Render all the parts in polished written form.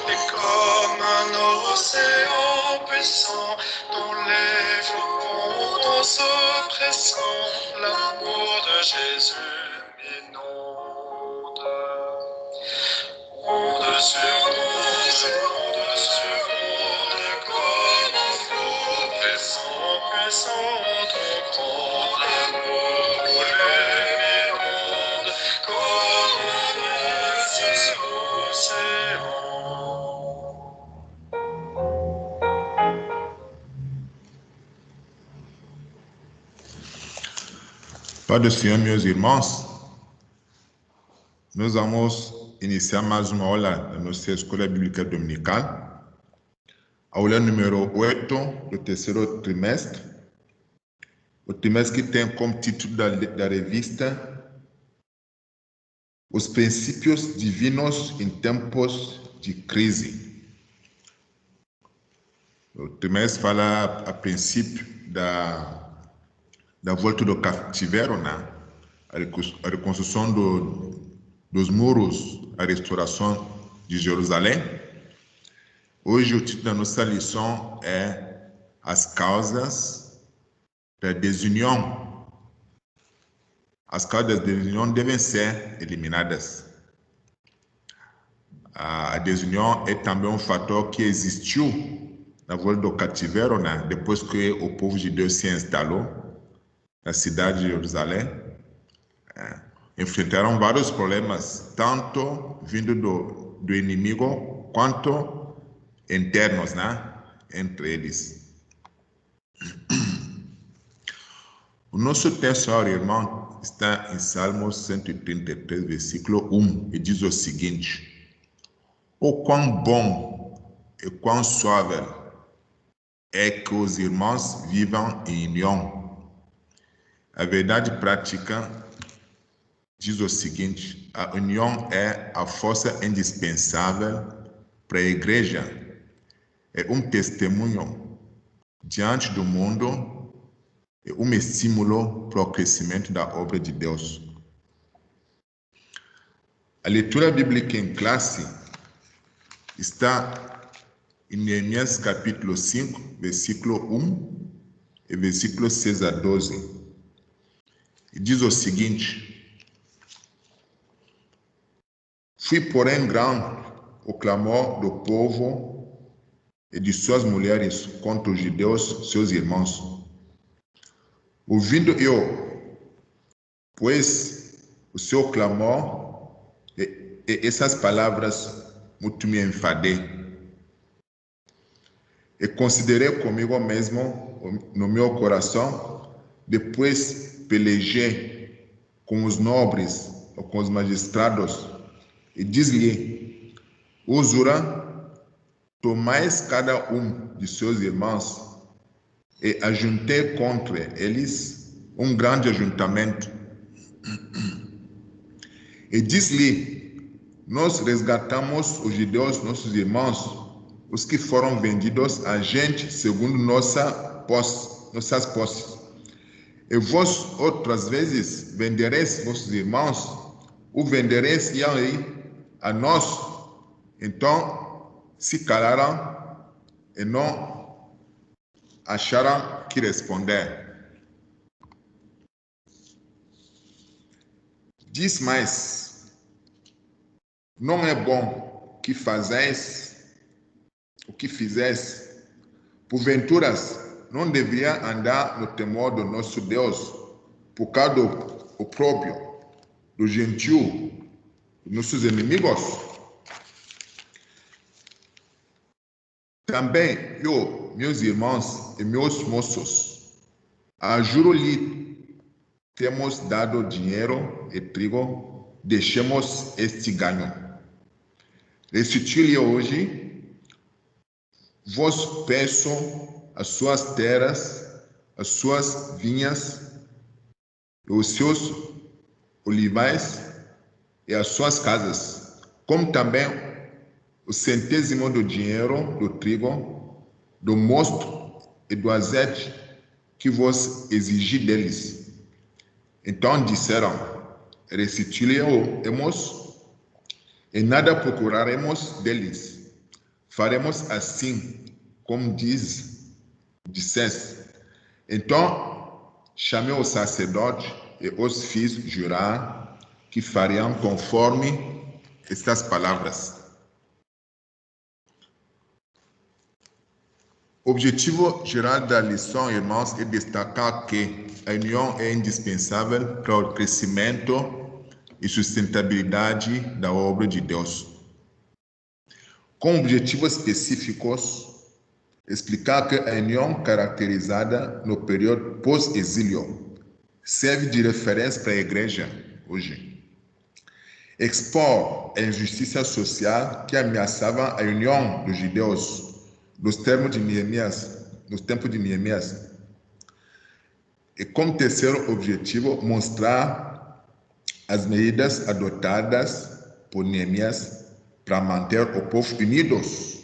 et comme un océan puissant, dont les flocons dansent pressant, l'amour de Jésus m'inonde. Onde sur onde, comme un flot puissant, ton grand amour coulait m'inonde, comme un océan. Pai do Senhor, meus irmãos, nós vamos iniciar mais uma aula da nossa escola bíblica dominical, aula número 8 do terceiro trimestre, o trimestre que tem como título da revista Os Princípios Divinos em Tempos de Crise. O trimestre fala a princípio da volta do cativeiro, né? A reconstrução dos muros, a restauração de Jerusalém. Hoje o título da nossa lição é As Causas da Desunião. As causas da desunião devem ser eliminadas. A desunião é também um fator que existiu na volta do cativeiro, né? Depois que o povo de Deus se instalou na cidade de Jerusalém. Enfrentaram vários problemas, tanto vindo do inimigo, quanto internos, né? Entre eles. O nosso texto, irmão, está em Salmos 133, versículo 1, e diz o seguinte: "Oh, quão bom e quão suave é que os irmãos vivam em união." A verdade prática diz o seguinte: a união é a força indispensável para a igreja. É um testemunho diante do mundo e um estímulo para o crescimento da obra de Deus. A leitura bíblica em classe está em Neemias capítulo 5, versículo 1 e versículo 6 a 12. E diz o seguinte: "Foi, porém, grande o clamor do povo e de suas mulheres contra os judeus, seus irmãos. Ouvindo eu, pois, o seu clamor e essas palavras, muito me enfadei. E considerei comigo mesmo no meu coração, depois pelejei com os nobres ou com os magistrados, e diz-lhe: Usura, tomais cada um de seus irmãos, e ajuntei contra eles um grande ajuntamento. E diz-lhe: Nós resgatamos os judeus, nossos irmãos, os que foram vendidos a gente segundo nossas posses. E vós outras vezes vendereis vossos irmãos, o vendereis e aí a nós. Então se calaram e não acharam que responder. Diz mais: não é bom que fazeis o que fizeis. Porventura, não deveria andar no temor do nosso Deus, por causa do opróbrio, do gentio, dos nossos inimigos? Também eu, meus irmãos e meus moços, juro-lhe, temos dado dinheiro e trigo, deixemos este ganho. Restitui-lhe hoje, vos peço as suas terras, as suas vinhas, os seus olivais e as suas casas, como também o centésimo do dinheiro, do trigo, do mosto e do azeite que vos exigi deles. Então disseram: restituí-lhe-emos e nada procuraremos deles. faremos assim, como disseste. Então, chamei o sacerdote e os fiz jurar que fariam conforme estas palavras. O objetivo geral da lição, irmãos, é destacar que a união é indispensável para o crescimento e sustentabilidade da obra de Deus. Com objetivos específicos, explicar que a união caracterizada no período pós-exílio serve de referência para a igreja hoje. Expor a injustiça social que ameaçava a união dos judeus nos tempos de Neemias. E como terceiro objetivo, mostrar as medidas adotadas por Neemias para manter o povo unidos.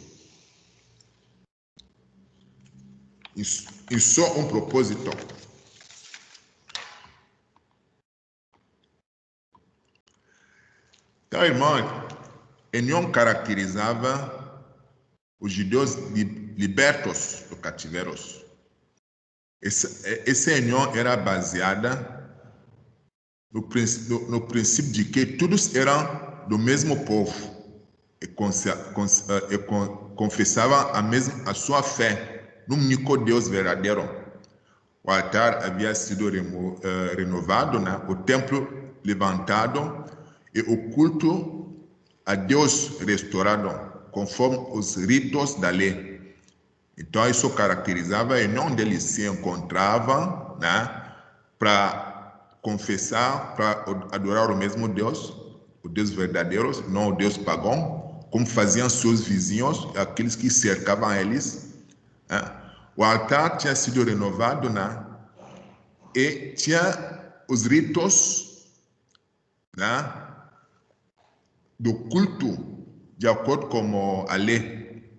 Em só um propósito. Então, irmão, a união caracterizava os judeus libertos do cativeiro. Essa união era baseada no princípio de que todos eram do mesmo povo e confessavam a sua fé num único Deus verdadeiro. O altar havia sido renovado, né? O templo levantado e o culto a Deus restaurado, conforme os ritos da lei. Então, isso caracterizava a união deles se encontravam, né, para confessar, para adorar o mesmo Deus, o Deus verdadeiro, não o Deus pagão, como faziam seus vizinhos, aqueles que cercavam eles. Né? O altar tinha sido renovado, né, e tinha os ritos, né, do culto, de acordo com a lei.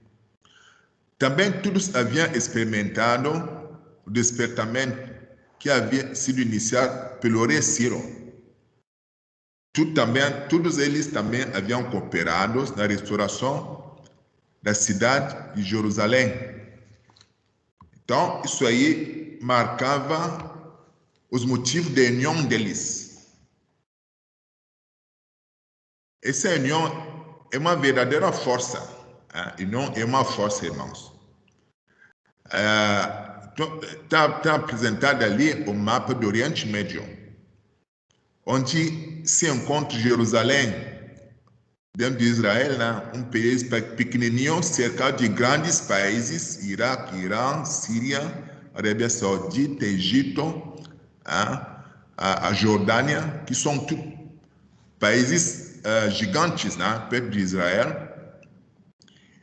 Também todos haviam experimentado o despertamento que havia sido iniciado pelo rei Ciro. Todos eles também haviam cooperado na restauração da cidade de Jerusalém. Então, isso aí marcava os motivos da união deles. Essa união é uma verdadeira força. A união é uma força, irmãos. Está apresentado ali o mapa do Oriente Médio, onde se encontra Jerusalém, dentro de Israel, né? Um país pequenininho, cercado de grandes países, Iraque, Irã, Síria, Arábia Saudita, Egito, a Jordânia, que são países gigantes, né? Perto de Israel.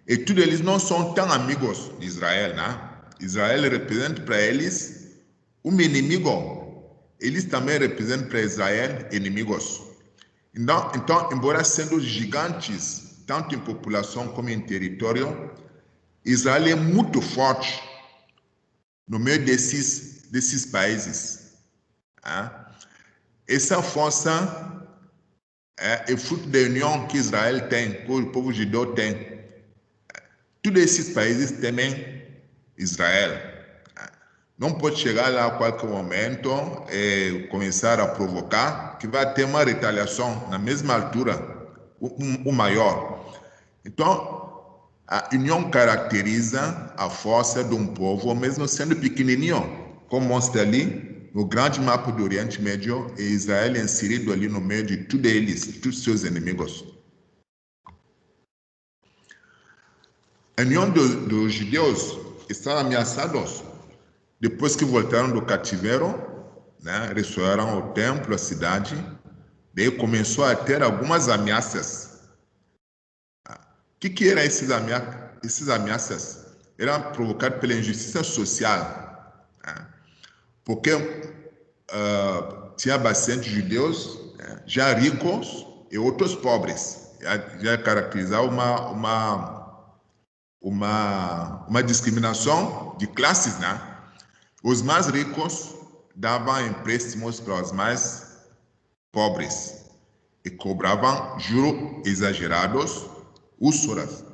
E todos eles não são tão amigos de Israel, né? Israel representa para eles um inimigo. Eles também representam para Israel inimigos. Então, embora sendo gigantes, tanto em população como em território, Israel é muito forte no meio desses países. Essa força é fruto da união que Israel tem, que o povo judeu tem. Todos esses países temem Israel. Não pode chegar lá a qualquer momento e começar a provocar, que vai ter uma retaliação na mesma altura, o maior. Então, a união caracteriza a força de um povo, mesmo sendo pequenininho, como mostra ali no grande mapa do Oriente Médio, e Israel é inserido ali no meio de todos eles, todos seus inimigos. A união dos judeus está ameaçados. Depois que voltaram do cativeiro, né, restauraram o templo, a cidade, daí começou a ter algumas ameaças. O que eram esses ameaças? Eram provocadas pela injustiça social, né? Porque tinha bastante judeus, né, já ricos e outros pobres. Já caracterizava uma discriminação de classes, né? Os mais ricos davam empréstimos para os mais pobres e cobravam juros exagerados, usuras.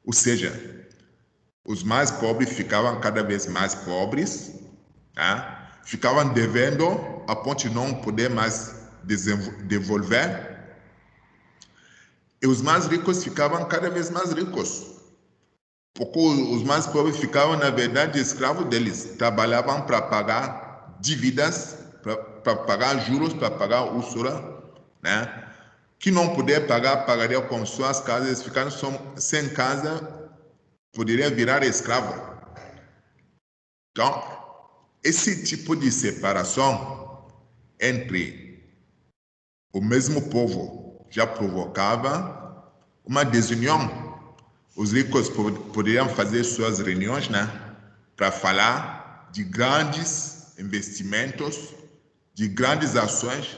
Ou seja, os mais pobres ficavam cada vez mais pobres, né? Ficavam devendo a ponto de não poder mais devolver, e os mais ricos ficavam cada vez mais ricos. Porque os mais pobres ficavam, na verdade, escravos deles. Trabalhavam para pagar dívidas, para pagar juros, para pagar usura, né? Que não puder pagar, pagaria com suas casas, ficando sem casa, poderia virar escravo. Então, esse tipo de separação entre o mesmo povo já provocava uma desunião. Os ricos poderiam fazer suas reuniões, né, para falar de grandes investimentos, de grandes ações,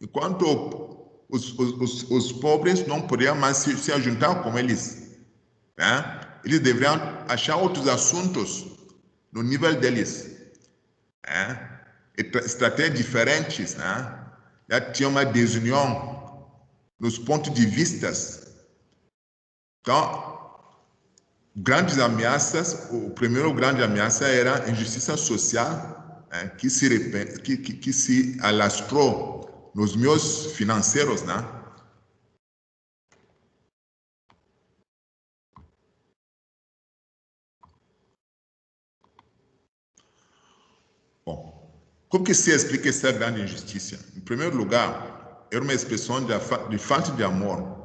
enquanto os pobres não podiam mais se juntar com eles, né? Eles deveriam achar outros assuntos no nível deles, né? Estratégias diferentes, né? Já tinha uma desunião nos pontos de vistas. Então, grandes ameaças, o primeiro grande ameaça era a injustiça social, que se alastrou nos meios financeiros, né? Bom, como que se explica essa grande injustiça? Em primeiro lugar, era uma expressão de falta de amor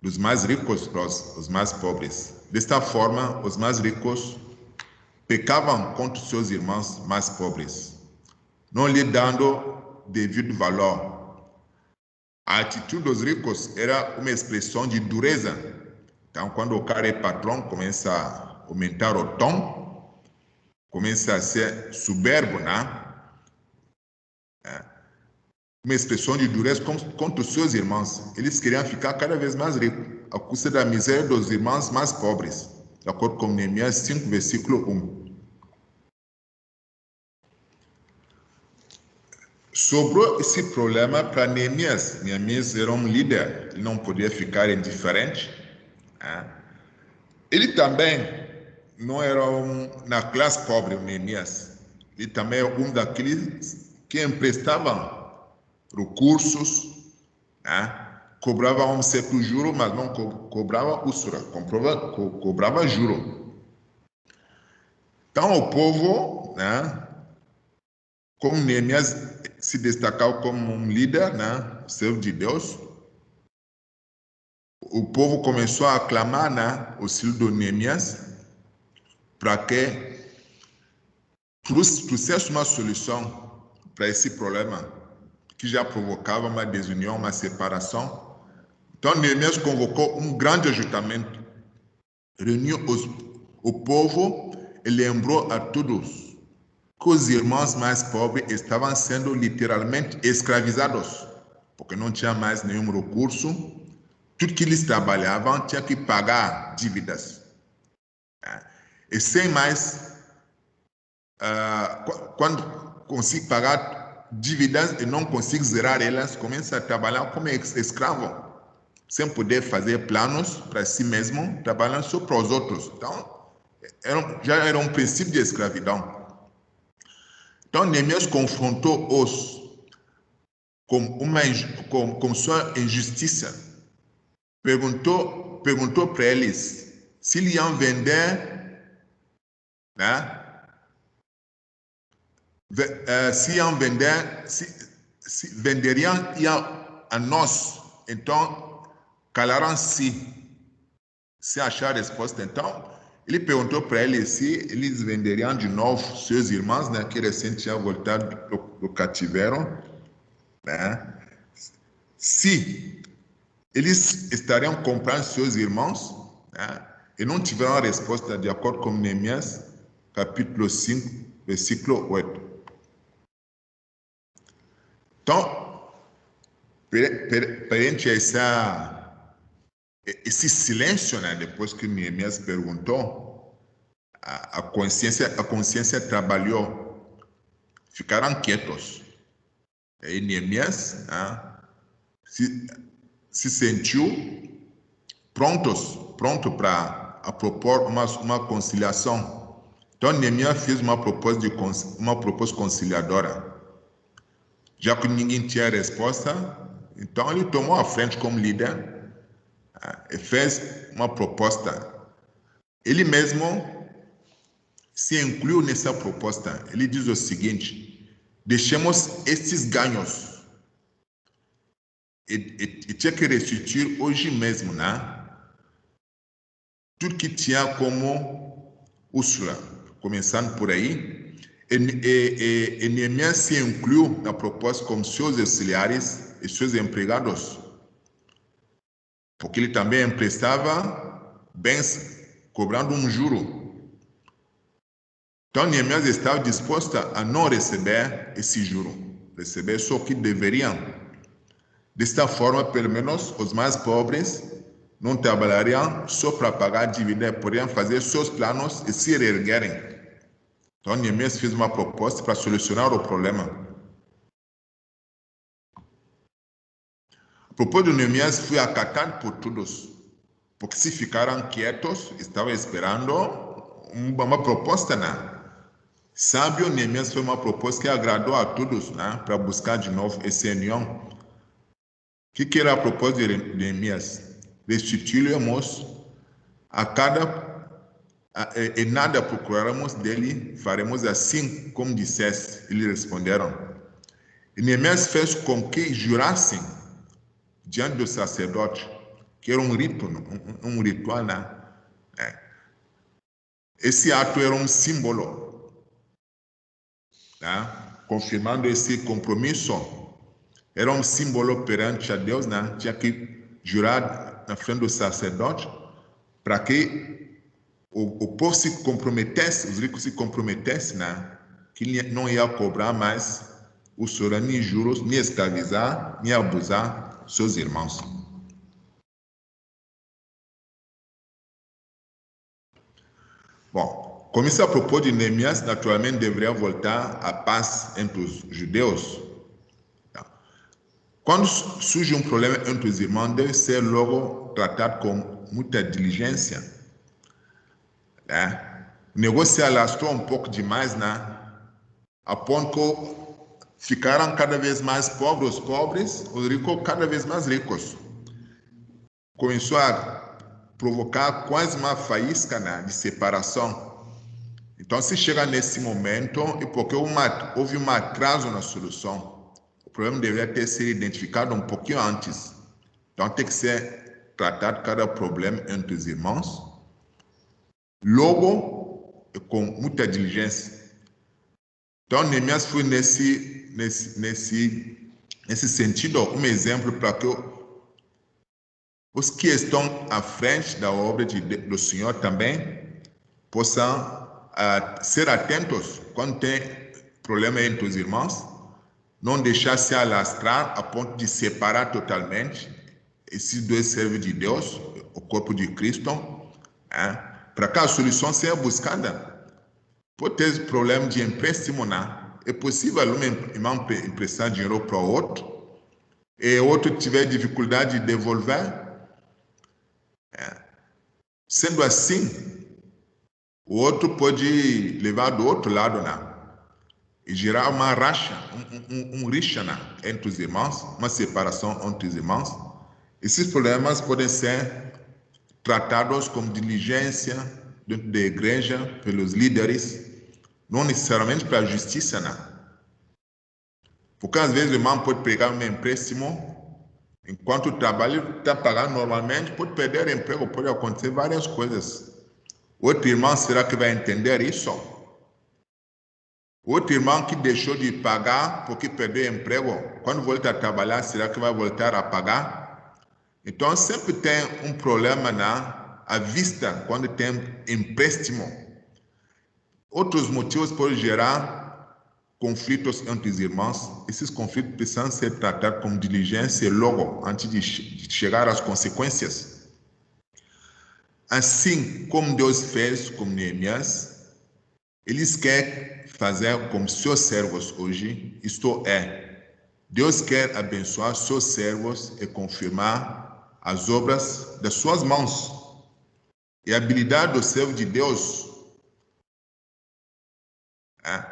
dos mais ricos para os mais pobres. Desta forma, os mais ricos pecavam contra os seus irmãos mais pobres, não lhe dando devido valor. A atitude dos ricos era uma expressão de dureza. Então, quando o cara é patrão, começa a aumentar o tom, começa a ser soberbo, né? Uma expressão de dureza contra os seus irmãos. Eles queriam ficar cada vez mais ricos, à custa da miséria dos irmãos mais pobres, de acordo com Neemias 5, versículo 1. Sobrou esse problema para Neemias. Neemias era um líder, ele não podia ficar indiferente, né? Ele também não era na classe pobre, o Neemias. Ele também é um daqueles que emprestavam recursos, né? Cobrava um certo juro, mas não cobrava usura, cobrava juro. Então o povo, né, como Neemias se destacava como um líder, né, servo de Deus, o povo começou a aclamar, né, o auxílio de Neemias para que trouxesse uma solução para esse problema que já provocava uma desunião, uma separação. Então, Neemias convocou um grande ajuntamento, reuniu o povo e lembrou a todos que os irmãos mais pobres estavam sendo literalmente escravizados, porque não tinha mais nenhum recurso. Tudo que eles trabalhavam tinha que pagar dívidas. E sem mais, quando consigo pagar dívidas e não consigo zerar elas, começa a trabalhar como escravo, sem poder fazer planos para si mesmo, trabalhando só para os outros. Então, já era um princípio de escravidão. Então, Neemias confrontou-os com sua injustiça. Perguntou para eles se eles iam vender, né? Se iam vender, se venderiam a nós. Então, calaram-se se achar a resposta. Então, ele perguntou para eles se eles venderiam de novo seus irmãos, né, que recém tinham voltado do cativeiro, né? Se eles estariam comprando seus irmãos, né? E não tiveram a resposta de acordo com Neemias, capítulo 5, versículo 8. Então, perante esse silêncio, né, depois que Neemias perguntou, a consciência trabalhou, ficaram quietos. E Neemias, né, se sentiu prontos pronto para propor uma conciliação. Então, Neemias fez uma proposta conciliadora. Já que ninguém tinha resposta, então ele tomou a frente como líder e fez uma proposta. Ele mesmo se incluiu nessa proposta. Ele diz o seguinte: deixemos estes ganhos e tinha que restituir hoje mesmo, né? Tudo que tinha como úrsula, começando por aí. E Neemias se incluiu na proposta com seus auxiliares e seus empregados, porque ele também emprestava bens, cobrando um juro. Então, Neemias estava disposto a não receber esse juro, receber só o que deveriam. Desta forma, pelo menos, os mais pobres não trabalhariam só para pagar a dívida, poderiam fazer seus planos e se reerguerem. Então, Neemias fez uma proposta para solucionar o problema. A proposta de Neemias foi acatada por todos, porque se ficaram quietos, estavam esperando uma proposta, né? Sábio, Neemias foi uma proposta que agradou a todos, né? Para buscar de novo essa união. O que era a proposta de Neemias? Restituiremos a cada e nada procuraremos dele, faremos assim como disseste. Eles responderam. E Neemias fez com que jurassem diante do sacerdote, que era um rito, um ritual, né? Esse ato era um símbolo, né? Confirmando esse compromisso. Era um símbolo perante a Deus, né? Tinha que jurar na frente do sacerdote para que o povo se comprometesse, os ricos se comprometessem, né? Que não ia cobrar mais usura, nem juros, nem escravizar, nem abusar seus irmãos. Bom, como isso a propos de Neemias, naturalmente deveria voltar a paz entre os judeus. Quando surge um problema entre os irmãos, deve ser logo tratado com muita diligência. Né? O negócio se alastrou um pouco demais, né? A ponto que ficaram cada vez mais pobres os ricos cada vez mais ricos. Começou a provocar quase uma faísca, né, de separação. Então, se chega nesse momento, é porque houve um atraso na solução. O problema deveria ter sido identificado um pouquinho antes. Então, tem que ser tratado cada problema entre os irmãos, logo e com muita diligência. Então, Neemias foi nesse sentido um exemplo para que os que estão à frente da obra do Senhor também possam ser atentos quando tem problema entre os irmãos, não deixar se alastrar a ponto de separar totalmente esses dois servos de Deus, o corpo de Cristo, para que a solução seja buscada. Pode ter problema de empréstimo, né? É possível um irmão emprestar dinheiro para o outro e o outro tiver dificuldade de devolver. Sendo assim, o outro pode levar do outro lado, né? E gerar uma racha, um rixa, né, entre os irmãos, uma separação entre os irmãos. Esses problemas podem ser tratados com diligência dentro da igreja, pelos líderes, não necessariamente pela justiça, né? Porque às vezes o irmão pode pegar um empréstimo, enquanto o trabalho está pagando normalmente, pode perder o emprego, pode acontecer várias coisas. Outro irmão, será que vai entender isso? Outro irmão que deixou de pagar porque perdeu o emprego, quando volta a trabalhar, será que vai voltar a pagar? Então, sempre tem um problema à vista quando tem empréstimo. Outros motivos podem gerar conflitos entre os irmãos. Esses conflitos precisam ser tratados com diligência logo, antes de chegar às consequências. Assim como Deus fez com Neemias, eles querem fazer como seus servos hoje, isto é, Deus quer abençoar seus servos e confirmar as obras das suas mãos. e habilidade do servo de Deus.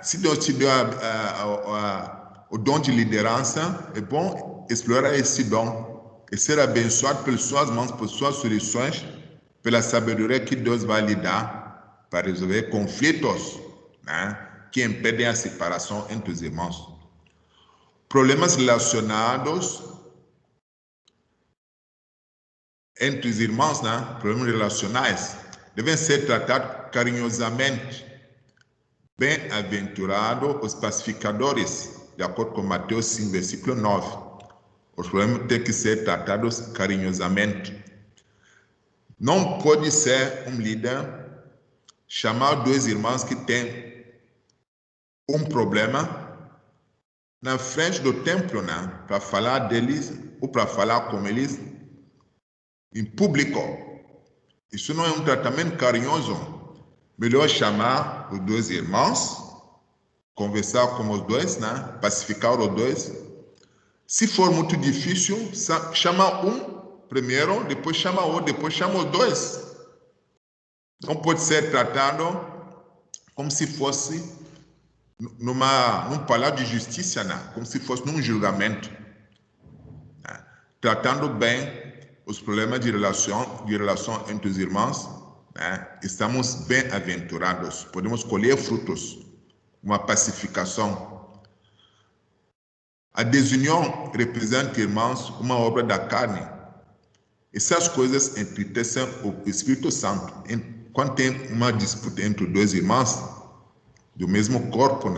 Se Deus te deu o dom de liderança, é bom explorar esse dom e ser abençoado pelas suas mãos, por suas soluções, pela sabedoria que Deus vai lhe dar para resolver conflitos, que impedem a separação entre os irmãos. Problemas relacionados entre os irmãos, problemas relacionais, devem ser tratados carinhosamente. Bem-aventurados os pacificadores, de acordo com Mateus 5, versículo 9. Os problemas têm que ser tratados carinhosamente. Não pode ser um líder chamar dois irmãos que têm um problema na frente do templo, para falar deles ou para falar com eles em público. Isso não é um tratamento carinhoso. Melhor chamar os dois irmãos, conversar com os dois, pacificar os dois. Se for muito difícil, chama um primeiro, depois chama o outro, depois chama os dois. Não pode ser tratado como se fosse num palácio de justiça, como se fosse num julgamento. Tratando bem os problemas de relação entre os irmãos, estamos bem-aventurados, podemos colher frutos, uma pacificação. A desunião representa, irmãos, uma obra da carne. Essas coisas entristecem o Espírito Santo. Quando tem uma disputa entre dois irmãos do mesmo corpo,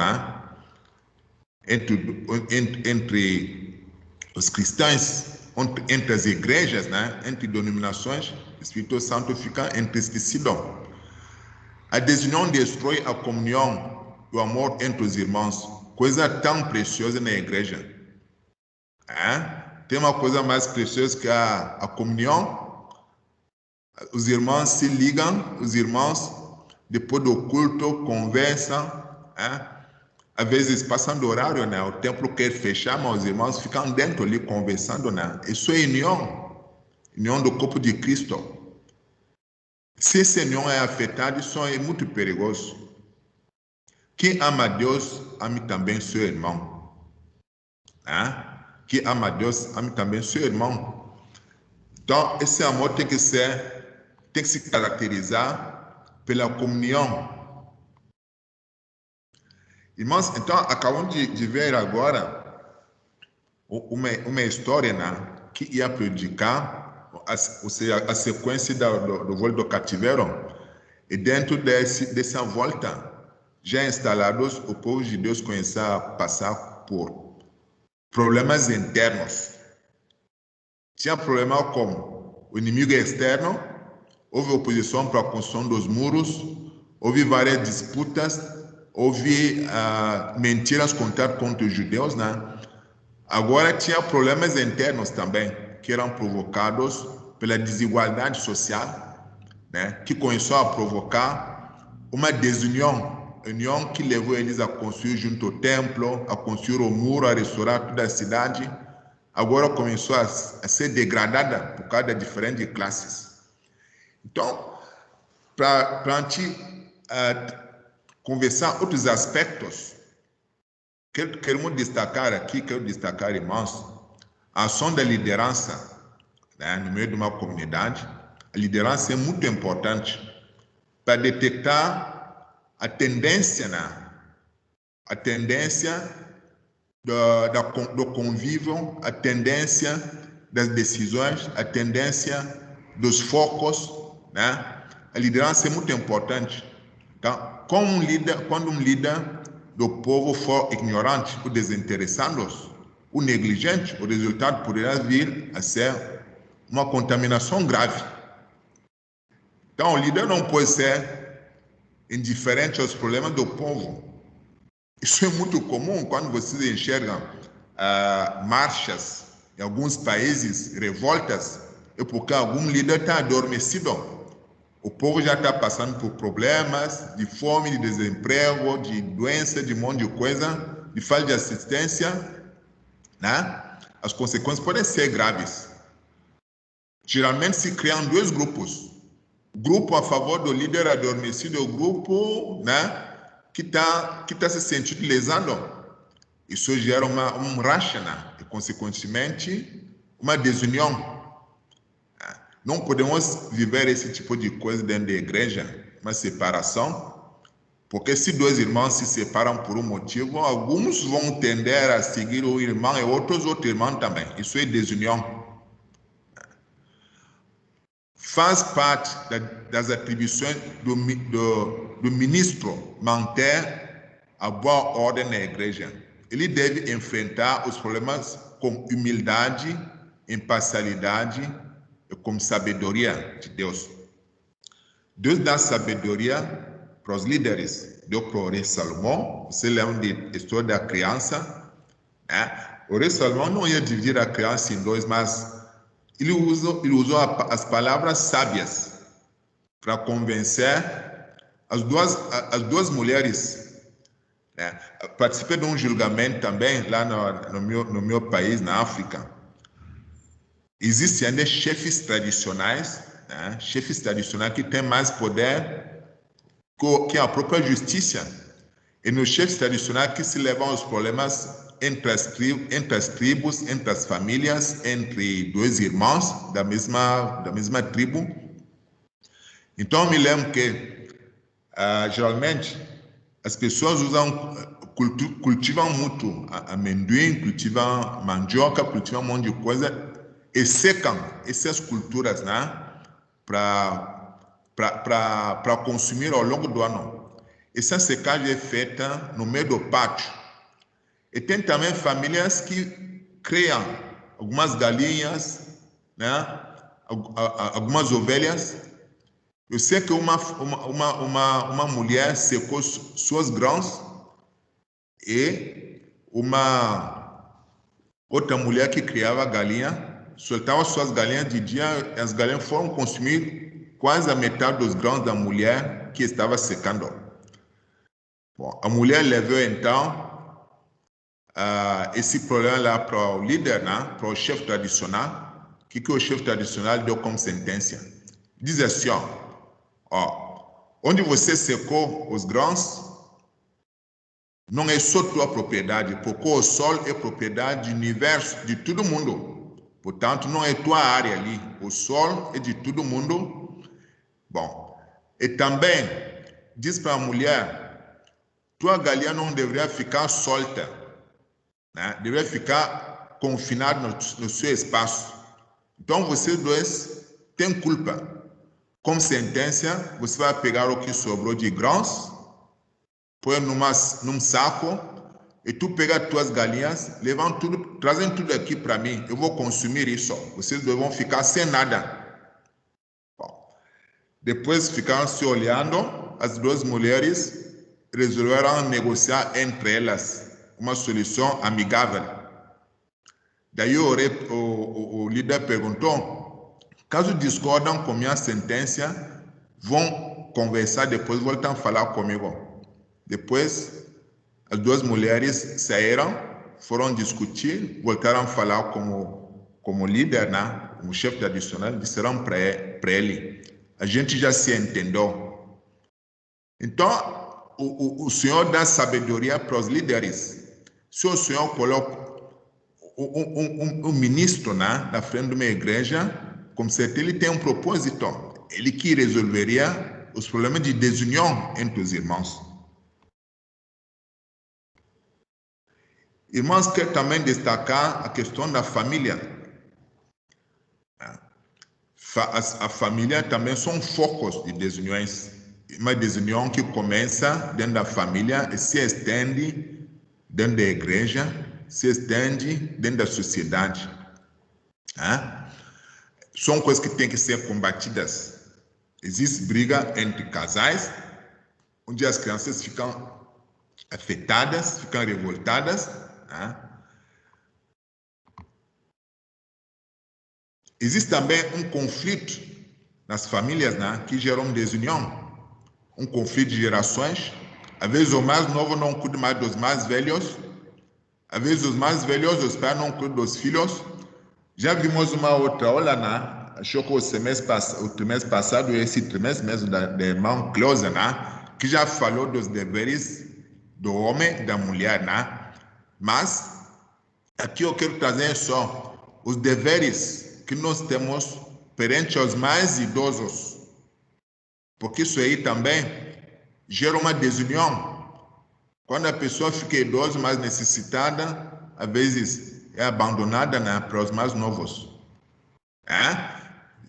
entre os cristãos, entre as igrejas, entre denominações, o Espírito Santo fica entristecido. A desunião destrói a comunhão e o amor entre os irmãos, coisa tão preciosa na igreja. Tem uma coisa mais preciosa que a comunhão. Os irmãos se ligam, os irmãos, depois do culto, conversam. Às vezes passam do horário, o templo quer fechar, mas os irmãos ficam dentro ali conversando. Isso é união do corpo de Cristo. Se essa união é afetada, isso é muito perigoso. Quem ama a Deus, ame também seu irmão. Quem ama a Deus, ame também seu irmão. Então, esse amor tem que se caracterizar pela comunhão. Irmãos, então, acabamos de ver agora uma história que ia prejudicar, ou seja, a sequência do voo do cativeiro. E dentro dessa volta, já instalados, o povo de Deus começou a passar por problemas internos. Tinha problema com o inimigo externo, houve oposição para a construção dos muros, houve várias disputas, houve mentiras contadas contra os judeus. Agora tinha problemas internos também, que eram provocados pela desigualdade social, que começou a provocar uma desunião, união que levou eles a construir junto ao templo, a construir o muro, a restaurar toda a cidade. Agora começou a ser degradada por causa de diferentes classes. Então, para a gente conversar outros aspectos, quero destacar, irmãos, a ação da liderança no meio de uma comunidade. A liderança é muito importante para detectar a tendência do convívio, a tendência das decisões, a tendência dos focos. A liderança é muito importante. Então, quando um líder do povo for ignorante ou desinteressado ou negligente, o resultado poderá vir a ser uma contaminação grave. Então, o líder não pode ser indiferente aos problemas do povo. Isso é muito comum quando vocês enxergam marchas em alguns países, revoltas, é porque algum líder está adormecido. O povo já está passando por problemas de fome, de desemprego, de doença, de um monte de coisa, de falta de assistência. As consequências podem ser graves. Geralmente se criam dois grupos. grupo a favor do líder adormecido, o grupo, né, que tá se sentindo lesado. Isso gera um racha, né, e consequentemente uma desunião. Não podemos viver esse tipo de coisa dentro da igreja, uma separação, porque se dois irmãos se separam por um motivo, alguns vão tender a seguir o irmão e outros irmãos também. Isso é desunião. Faz parte das atribuições do ministro manter a boa ordem na igreja. Ele deve enfrentar os problemas com humildade, imparcialidade e com sabedoria de Deus. Deus dá sabedoria para os líderes. Deu para o rei Salomão. Você lembra da história da criança? Né? O rei Salomão não ia dividir a criança em dois, mas ele usou as palavras sábias para convencer as duas mulheres. Né? Participei de um julgamento também lá no meu país, na África. Existem ainda chefes tradicionais, né? Chefes tradicionais que têm mais poder que a própria justiça. E nos chefes tradicionais que se levam os problemas entre as tribos, entre as famílias, entre dois irmãos da mesma tribo. Então, eu me lembro que, geralmente, as pessoas cultivam muito amendoim, cultivam mandioca, cultivam um monte de coisa e secam essas culturas, né, para consumir ao longo do ano. Essa secagem é feita no meio do pátio. E tem também famílias que criam algumas galinhas, né, algumas ovelhas. Eu sei que uma mulher secou suas grãos e uma outra mulher que criava galinha soltava suas galinhas de dia e as galinhas foram consumir quase a metade dos grãos da mulher que estava secando. Bom, a mulher levou então esse problema lá para o líder, né, para o chefe tradicional. O que o chefe tradicional deu como sentença? Diz assim, onde você secou os grãos, não é só tua propriedade, porque o sol é propriedade do universo, de todo mundo. Portanto, não é tua área ali. O sol é de todo mundo. Bom, e também diz para a mulher, tua galinha não deveria ficar solta, né? Deveria ficar confinada no seu espaço. Então, vocês dois têm culpa. Como sentença, você vai pegar o que sobrou de grãos, põe num saco, e tu pega tuas galinhas, levam tudo, trazem tudo aqui para mim, eu vou consumir isso. Vocês dois vão ficar sem nada. Bom, depois ficaram se olhando, as duas mulheres resolveram negociar entre elas uma solução amigável. Daí o líder perguntou, caso discordam com minha sentença, vão conversar depois, voltam a falar comigo. Depois, as duas mulheres saíram, foram discutir, voltaram a falar como líder, né? Como chefe tradicional, disseram para ele, a gente já se entendeu. Então, o Senhor dá sabedoria para os líderes. Se o Senhor coloca um ministro, né, na frente de uma igreja, como certeza ele tem um propósito. Ele que resolveria os problemas de desunião entre os irmãos. Irmãos, quero também destacar a questão da família. A família também são focos de desuniões. Uma desunião que começa dentro da família e se estende dentro da igreja, se estende dentro da sociedade. São coisas que têm que ser combatidas. Existe briga entre casais, onde as crianças ficam afetadas, ficam revoltadas. Existe também um conflito nas famílias, né, que gera uma desunião, um conflito de gerações. Às vezes o mais novo não cuida mais dos mais velhos, às vezes os mais velhos, os pais não cuidam dos filhos. Já vimos uma outra, olha, né, acho que o trimestre passado, esse trimestre mesmo da irmã Cleusa, né? Que já falou dos deveres do homem e da mulher, né? Mas aqui eu quero trazer só os deveres que nós temos perante os mais idosos, porque isso aí também gera uma desunião. Quando a pessoa fica idosa, mais necessitada, às vezes é abandonada, né, para os mais novos.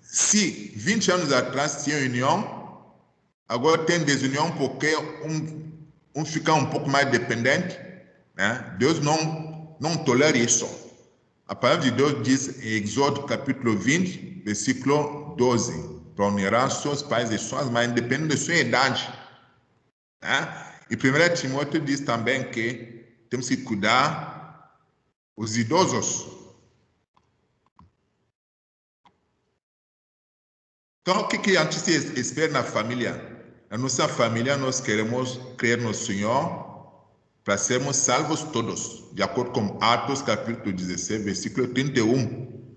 Se 20 anos atrás tinha união, agora tem desunião porque um fica um pouco mais dependente. Né? Deus não tolera isso. A palavra de Deus diz em Êxodo capítulo 20, versículo 12, para honrar seus pais e suas mães, dependendo da sua idade. Né? E 1 Timóteo diz também que temos que cuidar os idosos. Então, o que a gente espera na família? Na nossa família, nós queremos crer no Senhor para sermos salvos todos, de acordo com Atos capítulo 16, versículo 31.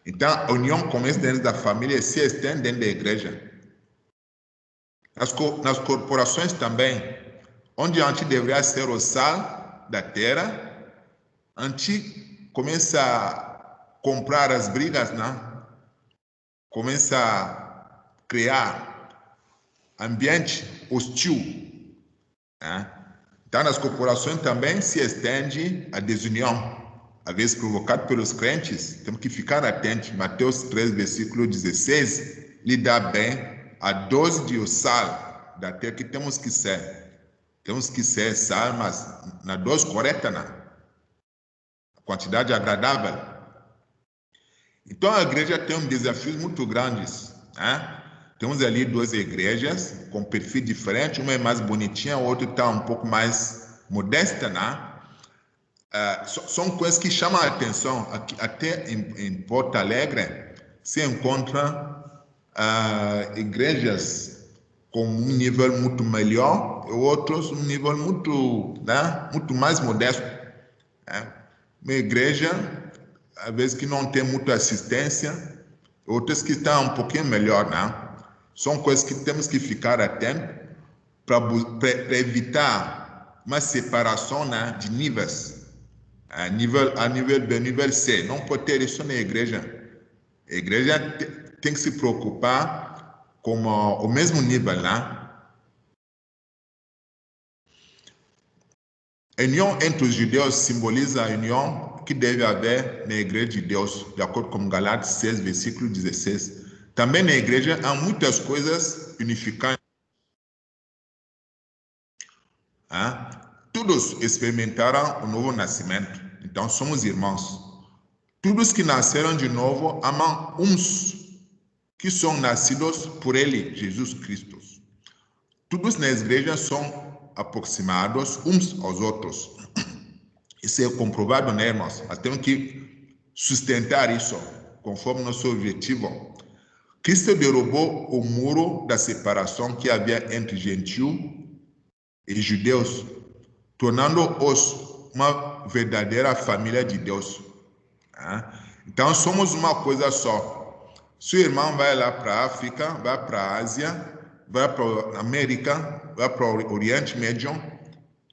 Então, a união começa dentro da família e se estende dentro da igreja. Nas corporações também, onde a gente deveria ser o sal da terra, a gente começa a comprar as brigas, né? Começa a criar ambiente hostil. Né? Então, nas corporações também se estende a desunião, às vezes provocada pelos crentes. Temos que ficar atentos. Mateus 3, versículo 16, lhe dá bem a dose de o sal da terra que temos que ser. Temos que ser sal, mas na dose correta, né? A quantidade agradável. Então, a igreja tem desafios muito grandes. Né? Temos ali duas igrejas com perfil diferente. Uma é mais bonitinha, a outra está um pouco mais modesta. Né? São coisas que chamam a atenção. Aqui, até em Porto Alegre se encontra igrejas com um nível muito melhor e outros um nível muito mais modesto. Né? Uma igreja, às vezes, que não tem muita assistência, outras que estão um pouquinho melhor. Né? São coisas que temos que ficar atentos para evitar uma separação, né, de níveis. A nível B, nível C. Não pode ter isso na igreja. A igreja tem que se preocupar com o mesmo nível, né? A união entre os judeus simboliza a união que deve haver na igreja de Deus, de acordo com Galatas 6, versículo 16. Também na igreja há muitas coisas unificantes. Todos experimentaram o novo nascimento, então somos irmãos. Todos que nasceram de novo amam uns que são nascidos por ele, Jesus Cristo. Todos na igreja são aproximados uns aos outros. Isso é comprovado, né, irmãos? Nós temos que sustentar isso conforme nosso objetivo. Cristo derrubou o muro da separação que havia entre gentios e judeus, tornando-os uma verdadeira família de Deus. Então, somos uma coisa só. Seu irmão vai lá para a África, vai para a Ásia, vai para a América, vai para o Oriente Médio.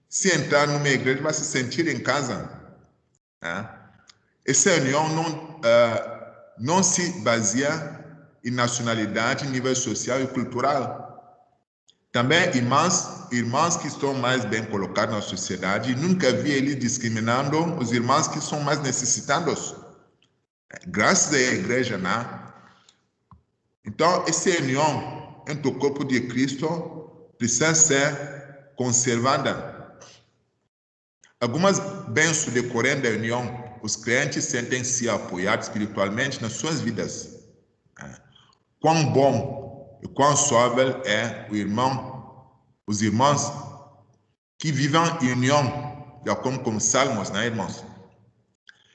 Se entrar numa igreja, vai se sentir em casa. Essa união não se baseia em nacionalidade, nível social e cultural. Também irmãos que estão mais bem colocados na sociedade, nunca vi eles discriminando os irmãos que são mais necessitados. Graças à igreja, né? Então, essa união entre o corpo de Cristo precisa ser conservada. Algumas bênçãos decorrentes da união, os crentes sentem-se apoiados espiritualmente nas suas vidas. Quão bom e quão suave é os irmãos que vivem em união, de acordo com os salmos, né, irmãos?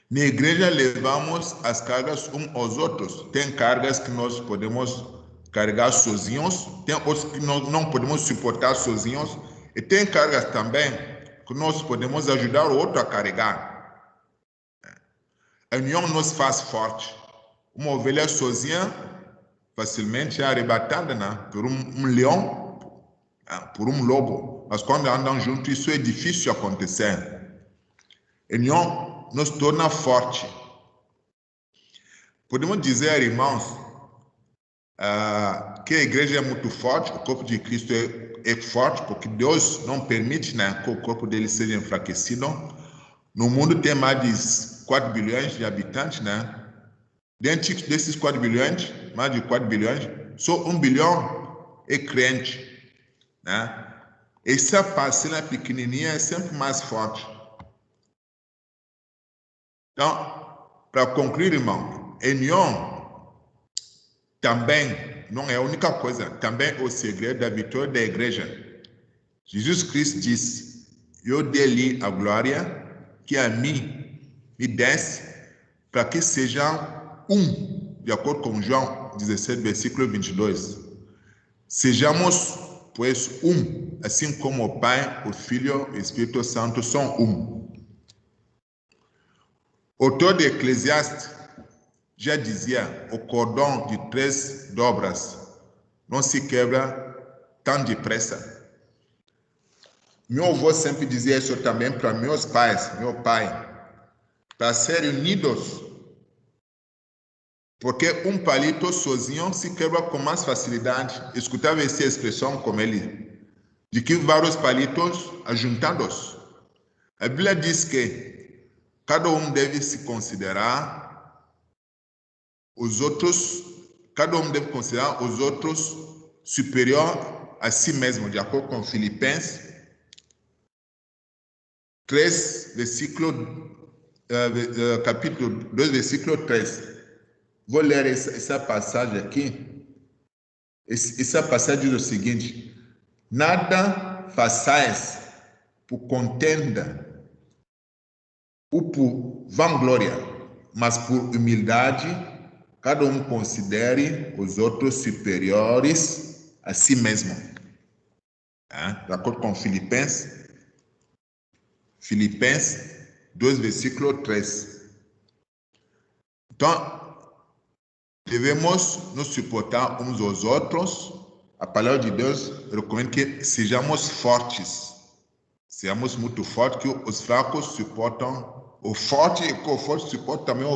Na igreja levamos as cargas uns aos outros. Tem cargas que nós podemos carregar sozinhos, tem outras que nós não podemos suportar sozinhos, e tem cargas também que nós podemos ajudar o outro a carregar. A união nos faz forte. uma ovelha sozinha facilmente é arrebatada, né, por um leão, por um lobo. Mas quando andam juntos, isso é difícil acontecer. A união nos torna forte. Podemos dizer, irmãos, que a igreja é muito forte, o corpo de Cristo é forte, porque Deus não permite, né, que o corpo dele seja enfraquecido. No mundo tem mais de 4 bilhões de habitantes, né? Dentro desses 4 bilhões, mais de 4 bilhões, só 1 bilhão é crente, né? Essa parcela pequenininha é sempre mais forte. Então, para concluir, irmão, a união também não é a única coisa, também é o segredo da vitória da igreja. Jesus Cristo disse: eu dei-lhe a glória que a mim me desse, para que sejam de acordo com João 17, versículo 22. Sejamos, pois, assim como o Pai, o Filho e o Espírito Santo são O autor de Eclesiastes já dizia: o cordão de 3 dobras não se quebra tão depressa. Meu avô sempre dizia isso também para meus pais, meu pai, para serem unidos, porque um palito sozinho se quebra com mais facilidade. Escutava essa expressão como ele, de que vários palitos ajuntados. A Bíblia diz que cada um deve se considerar cada um deve considerar os outros superior a si mesmo, de acordo com Filipenses 3, capítulo 2, versículo 3. Vou ler essa passagem aqui. Essa passagem diz o seguinte: nada façais por contenda ou por vanglória, mas por humildade, cada um considere os outros superiores a si mesmo. De acordo com Filipenses 2, versículo 3. Então, devemos nos suportar uns aos outros. A palavra de Deus recomenda que sejamos fortes. Sejamos muito fortes, que os fracos suportam o forte, e que o forte suporta também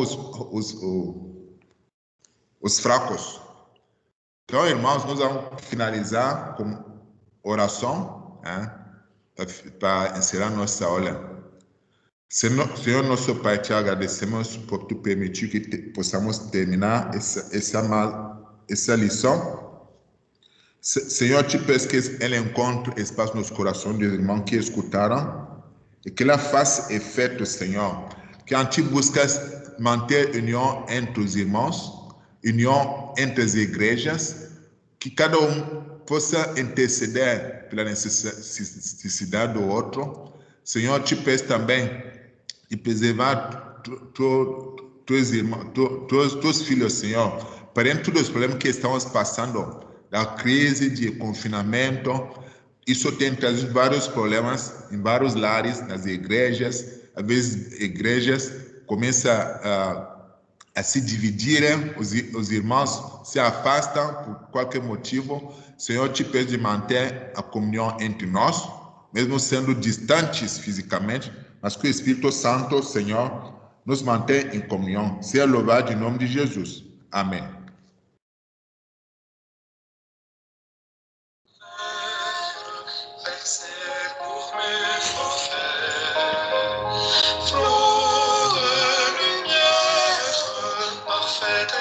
os fracos. Então, irmãos, nós vamos finalizar com oração, para encerrar nossa aula. Senhor nosso Pai, te agradecemos por tu permitir que possamos terminar essa lição. Senhor, te peço que ela encontre espaço nos corações dos irmãos que escutaram e que ela faça efeito, Senhor. Que a ti buscas manter união entre os irmãos, união entre as igrejas, que cada um possa interceder pela necessidade do outro. Senhor, te peço também de preservar teus irmãos, teus filhos, Senhor, perante todos os problemas que estamos passando, da crise de confinamento. Isso tem trazido vários problemas em vários lares, nas igrejas. Às vezes, igrejas começam a se dividirem, os irmãos se afastam por qualquer motivo. Senhor, te peço de manter a comunhão entre nós, mesmo sendo distantes fisicamente, mas que o Espírito Santo, Senhor, nos mantenha em comunhão. Seja louvado em nome de Jesus. Amém.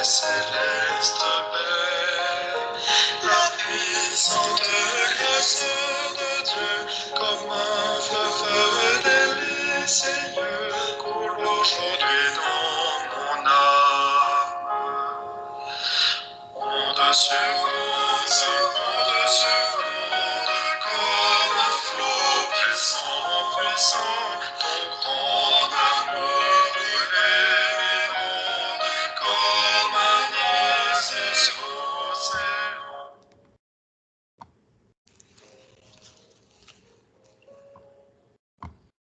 Céleste paix, la puissante grâce de Dieu, comme un fleuve délicieux, coule aujourd'hui dans mon âme. Onde sur